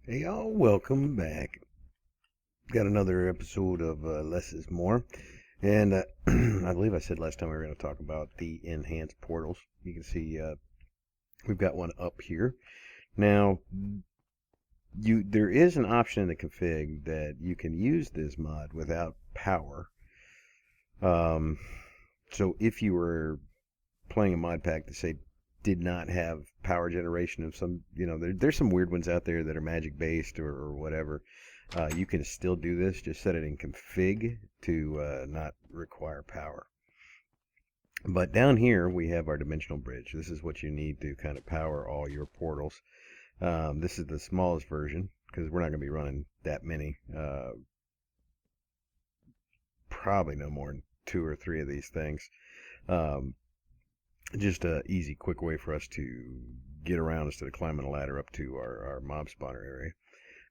Hey y'all, welcome back. Got another episode of Less is More. And I believe I said last time we were going to talk about the enhanced portals. You can see we've got one up here. Now, there is an option in the config that you can use this mod without power. Um, so if you were playing a mod pack that say did not have power generation of some, there's some weird ones out there that are magic based or whatever. You can still do this. Just set it in config to not require power. But down here we have our dimensional bridge. This is what you need to kind of power all your portals. This is the smallest version because we're not going to be running that many. Probably no more than 2 or 3 of these things. Um, just a easy, quick way for us to get around instead of climbing a ladder up to our mob spawner area.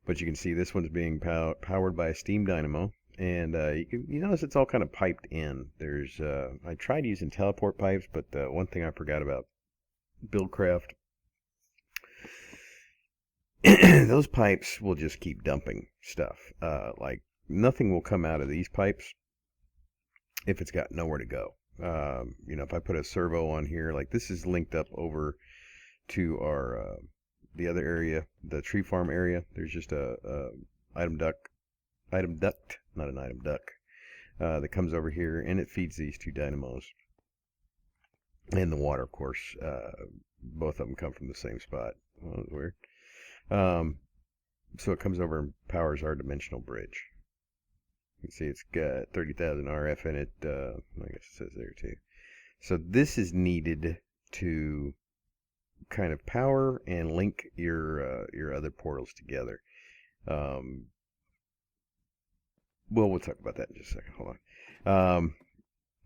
But you can see this one's being powered by a steam dynamo, and you notice it's all kind of piped in. There's I tried using teleport pipes, but one thing I forgot about Buildcraft, those pipes will just keep dumping stuff. Like nothing will come out of these pipes if it's got nowhere to go. If I put a servo on here, like this is linked up over to our the other area, the tree farm area. There's just a item duct, not an item duct, that comes over here, and it feeds these 2 dynamos. And the water, of course, both of them come from the same spot. Well, that's weird. So it comes over and powers our dimensional bridge. You can see it's got 30,000 RF in it. I guess it says there too. So this is needed to kind of power and link your other portals together. Well, we'll talk about that in just a second. Hold on.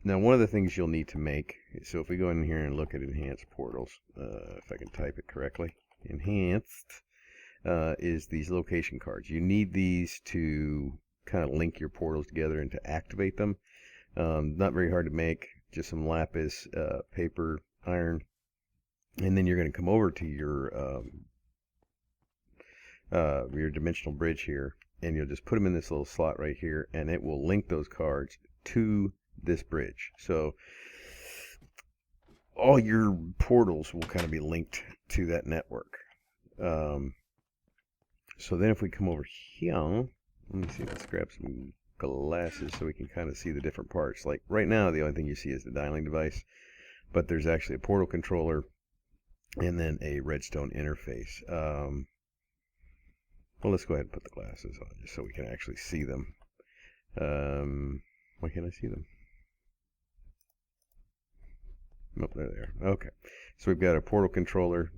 Now, one of the things you'll need to make, so if we go in here and look at enhanced portals, if I can type it correctly, enhanced is these location cards. You need these to kind of link your portals together and to activate them. Not very hard to make, just some lapis, paper, iron, and then you're going to come over to your dimensional bridge here, and you'll just put them in this little slot right here, and it will link those cards to this bridge. So all your portals will kind of be linked to that network. So then if we come over here, let me see, let's grab some glasses so we can kind of see the different parts. Like right now, the only thing you see is the dialing device, but there's actually a portal controller and then a redstone interface. Well, let's go ahead and put the glasses on just so we can actually see them. Why can't I see them? Nope, there they are. Okay, so we've got a portal controller.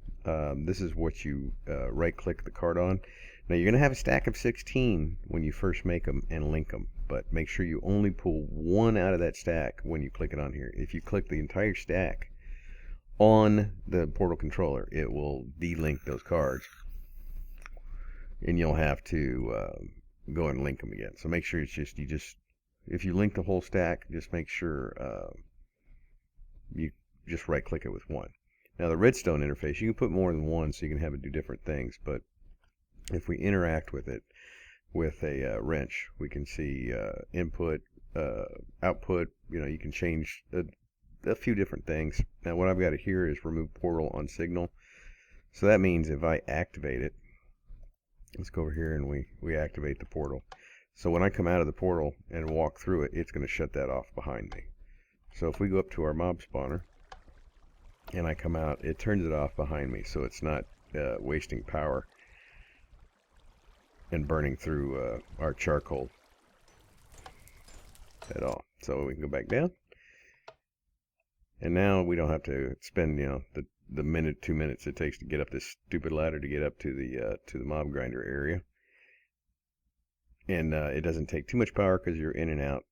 This is what you right-click the card on. Now you're going to have a stack of 16 when you first make them and link them, but make sure you only pull one out of that stack when you click it on here. If you click the entire stack on the portal controller, it will delink those cards, and you'll have to go and link them again. So make sure it's just if you link the whole stack, just make sure you just right click it with one. Now the redstone interface, you can put more than one so you can have it do different things, but if we interact with it with a wrench, we can see input, output. You can change a few different things. Now what I've got here is remove portal on signal. So that means if I activate it, let's go over here and we activate the portal. So when I come out of the portal and walk through it, it's going to shut that off behind me. So if we go up to our mob spawner and I come out, it turns it off behind me, so it's not wasting power and burning through our charcoal at all. So we can go back down, and now we don't have to spend the minute, 2 minutes it takes to get up this stupid ladder to get up to the mob grinder area. And it doesn't take too much power because you're in and out,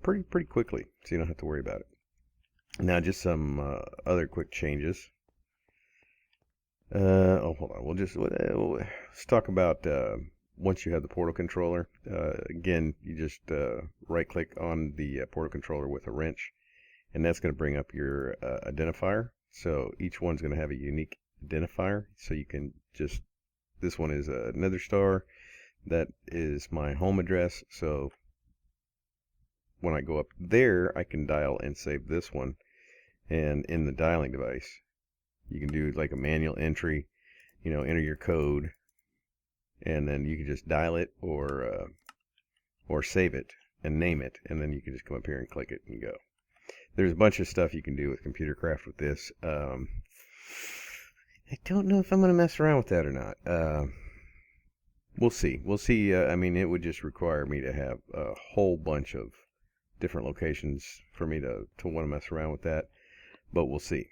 pretty quickly, so you don't have to worry about it. Now, just some other quick changes. Hold on. Let's talk about once you have the portal controller. Again, you just right-click on the portal controller with a wrench, and that's going to bring up your identifier. So each one's going to have a unique identifier, so you can just This one is a Nether Star. That is my home address. So when I go up there, I can dial and save this one. And in the dialing device, you can do like a manual entry, enter your code, and then you can just dial it or save it and name it, and then you can just come up here and click it and go. There's a bunch of stuff you can do with Computercraft with this. I don't know if I'm going to mess around with that or not. We'll see. We'll see. I mean, it would just require me to have a whole bunch of different locations for me to want to mess around with that, but we'll see.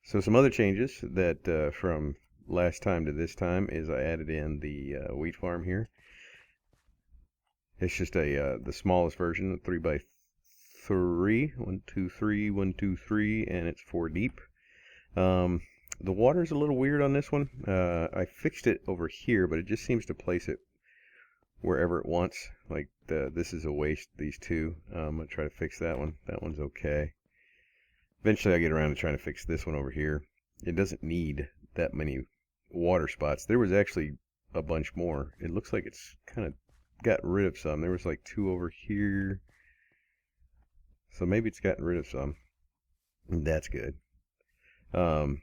So some other changes that from last time to this time is I added in the wheat farm here. It's just the smallest version, 3x3, 1, 2, 3, 1, 2, 3, and it's 4 deep. The water's a little weird on this one. I fixed it over here, but it just seems to place it wherever it wants. Like this is a waste, these two. I'm going to try to fix that one. That one's okay. Eventually I'll get around to trying to fix this one over here. It doesn't need that many water spots. There was actually a bunch more. It looks like it's kind of got rid of some. There was like 2 over here. So maybe it's gotten rid of some. That's good. You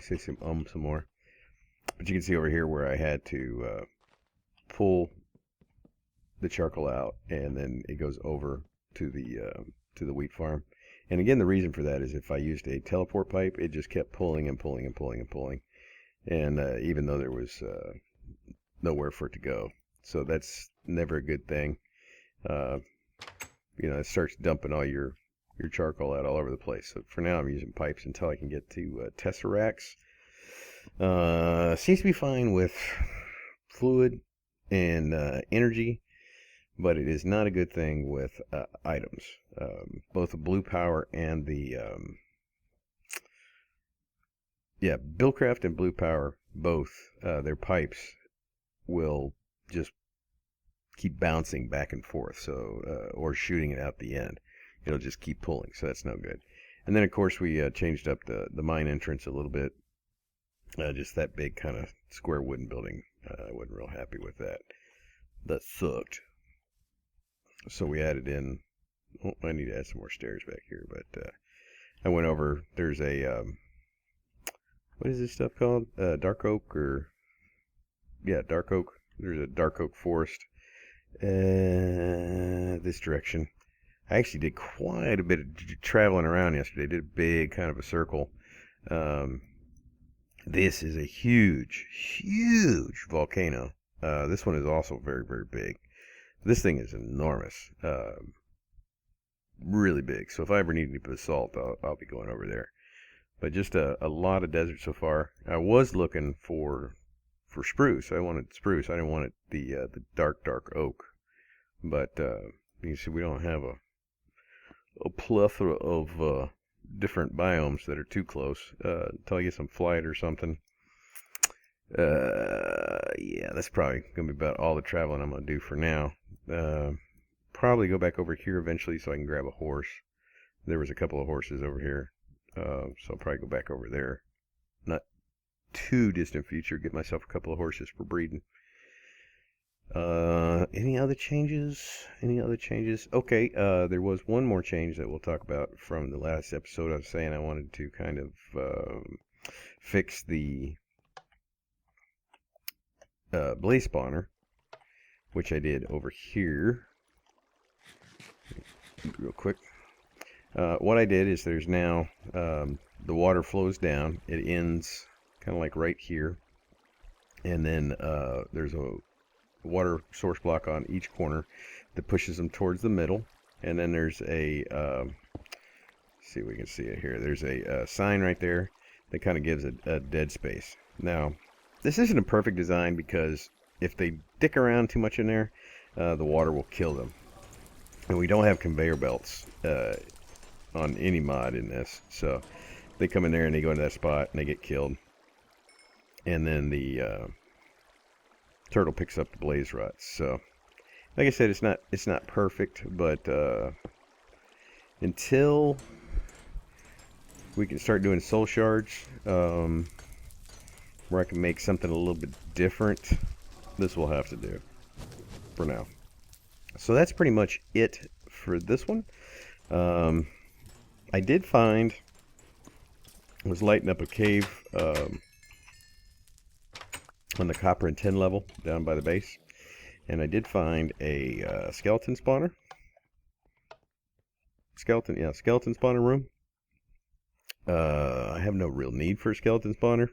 say some more. But you can see over here where I had to pull the charcoal out, and then it goes over to the wheat farm. And again, the reason for that is if I used a teleport pipe, it just kept pulling and pulling and pulling and pulling. And even though there was nowhere for it to go. So that's never a good thing. It starts dumping all your charcoal out all over the place. So for now I'm using pipes until I can get to Tesseracts. Seems to be fine with fluid and energy, but it is not a good thing with items. Both the blue power and the Buildcraft and blue power, both their pipes will just keep bouncing back and forth, so or shooting it out the end. It'll just keep pulling, so that's no good. And then of course we changed up the mine entrance a little bit. Just that big kind of square wooden building. I wasn't real happy with that. That sucked. So we added in. Oh, I need to add some more stairs back here, but I went over. There's a what is this stuff called? Dark oak, or dark oak. There's a dark oak forest. This direction. I actually did quite a bit of traveling around yesterday. Did a big kind of a circle. This is a huge, huge volcano. This one is also very, very big. This thing is enormous. Really big. So if I ever need any basalt, I'll be going over there. But just a lot of desert so far. I was looking for spruce. I wanted spruce. I didn't want the dark oak. But you see, we don't have a plethora of different biomes that are too close. Until I get some flight or something. That's probably gonna be about all the traveling I'm gonna do for now. Probably go back over here eventually so I can grab a horse. There was a couple of horses over here, so I'll probably go back over there. Not too distant future. Get myself a couple of horses for breeding. Any other changes? Okay, there was one more change that we'll talk about from the last episode. I was saying I wanted to kind of fix the blaze spawner, which I did over here. Real quick. What I did is there's now the water flows down. It ends kind of like right here, and then there's a water source block on each corner that pushes them towards the middle, and then there's a see if we can see it here. There's a sign right there that kind of gives a dead space. Now, this isn't a perfect design because if they dick around too much in there, the water will kill them. And we don't have conveyor belts on any mod in this, so they come in there and they go into that spot and they get killed. And then the turtle picks up the blaze rods. So, like I said, it's not perfect, but until we can start doing soul shards, where I can make something a little bit different. This will have to do for now. So that's pretty much it for this one. I did find, I was lighting up a cave on the copper and tin level down by the base, and I did find a skeleton spawner. Skeleton spawner room. I have no real need for a skeleton spawner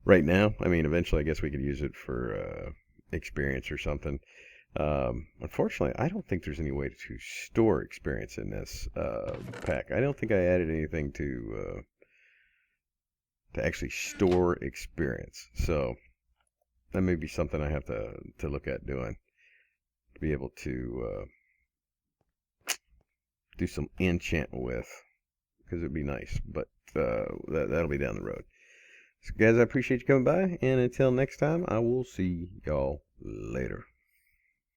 right now. I mean, eventually I guess we could use it for experience or something. Unfortunately, I don't think there's any way to store experience in this pack. I don't think I added anything to actually store experience. So that may be something I have to look at doing, to be able to do some enchantment with, because it'd be nice. But that'll be down the road. So guys, I appreciate you coming by, and until next time, I will see y'all later.